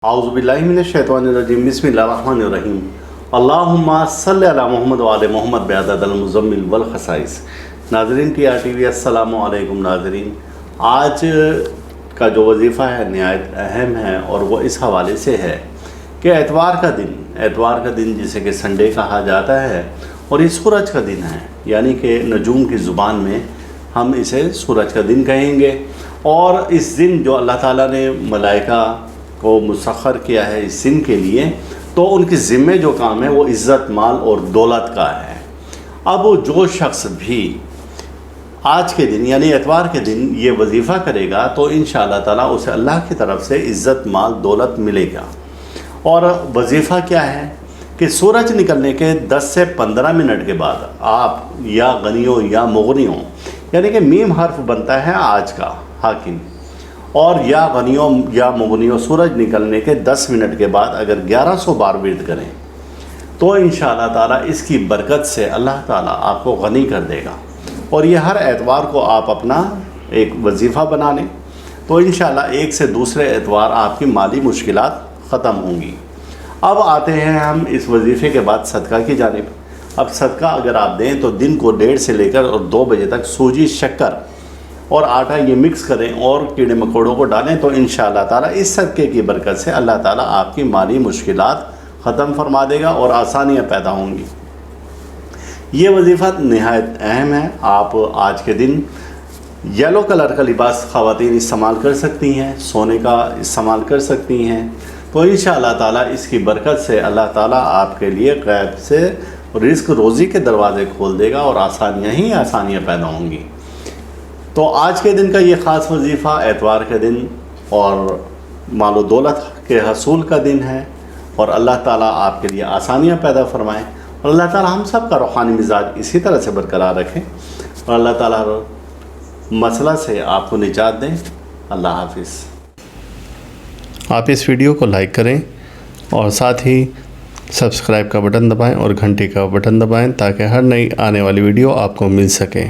औज़ुबिल्लाहि मिनश्शैतानिर्रजीम बिस्मिल्लाहिर्रहमानिर्रहीम अल्लाहुम्मा सल्लि अला मुहम्मद व आले मुहम्मद बिअददिल मुज़म्मिल वल खसाइस। नाज़रीन TRTV अस्सलामु अलैकुम। नाज़रीन, आज का जो वजीफ़ा है नहायत अहम है और वो इस हवाले से है कि एतवार का दिन जिसे कि संडे कहा जाता है और ये सूरज का दिन है, यानी कि नजूम की ज़ुबान में हम इसे सूरज का दिन कहेंगे। और इस दिन जो अल्लाह ताला ने मलाइका को मुसख्खर किया है इस दिन के लिए, तो उनके ज़िम्मे जो काम है वो इज़्ज़त, माल और दौलत का है। अब जो शख्स भी आज के दिन यानी एतवार के दिन ये वजीफ़ा करेगा तो इंशाअल्लाह ताला उसे अल्लाह की तरफ से इज़्ज़त, माल, दौलत मिलेगा। और वजीफ़ा क्या है कि सूरज निकलने के 10 से 15 मिनट के बाद आप या गनियों या मुगनियों, यानी कि मीम हर्फ बनता है आज का हाकिम, और या गनियों या मुगनियों सूरज निकलने के 10 मिनट के बाद अगर 1100 बार विर्द करें तो इंशाअल्लाह ताला इसकी बरकत से अल्लाह ताला आपको गनी कर देगा। और ये हर एतवार को आप अपना एक वजीफ़ा बना लें तो इंशाअल्लाह एक से दूसरे एतवार आपकी माली मुश्किलात ख़त्म होंगी। अब आते हैं हम इस वजीफ़े के बाद सदका की जानिब। अब सदका अगर आप दें तो दिन को 1:30 से लेकर और 2 बजे तक सूजी, शक्कर और आटा ये मिक्स करें और कीड़े मकोड़ों को डालें तो इंशाअल्लाह ताला इस सदक़े की बरकत से अल्लाह ताला आपकी माली मुश्किलात ख़त्म फरमा देगा और आसानियाँ पैदा होंगी। ये वजीफ़ा नहायत अहम है। आप आज के दिन येलो कलर का लिबास ख़वातीन इस्तेमाल कर सकती हैं, सोने का इस्तेमाल कर सकती हैं, तो इंशाअल्लाह ताला इसकी बरकत से अल्लाह ताला आपके लिए गैब से रिज़्क़ रोज़ी के दरवाज़े खोल देगा और आसानियाँ ही आसानियाँ पैदा होंगी। तो आज के दिन का ये ख़ास वजीफ़ा एतवार के दिन और मालो दौलत के हसूल का दिन है और अल्लाह ताला आपके लिए आसानियाँ पैदा फरमाएँ और अल्लाह ताला हम सब का रूहानी मिजाज इसी तरह से बरकरार रखें और अल्लाह ताला मसला से आपको निजात दें। अल्लाह हाफिज़। आप इस वीडियो को लाइक करें और साथ ही सब्सक्राइब का बटन दबाएं और घंटी का बटन दबाएं ताकि हर नई आने वाली वीडियो आपको मिल सके।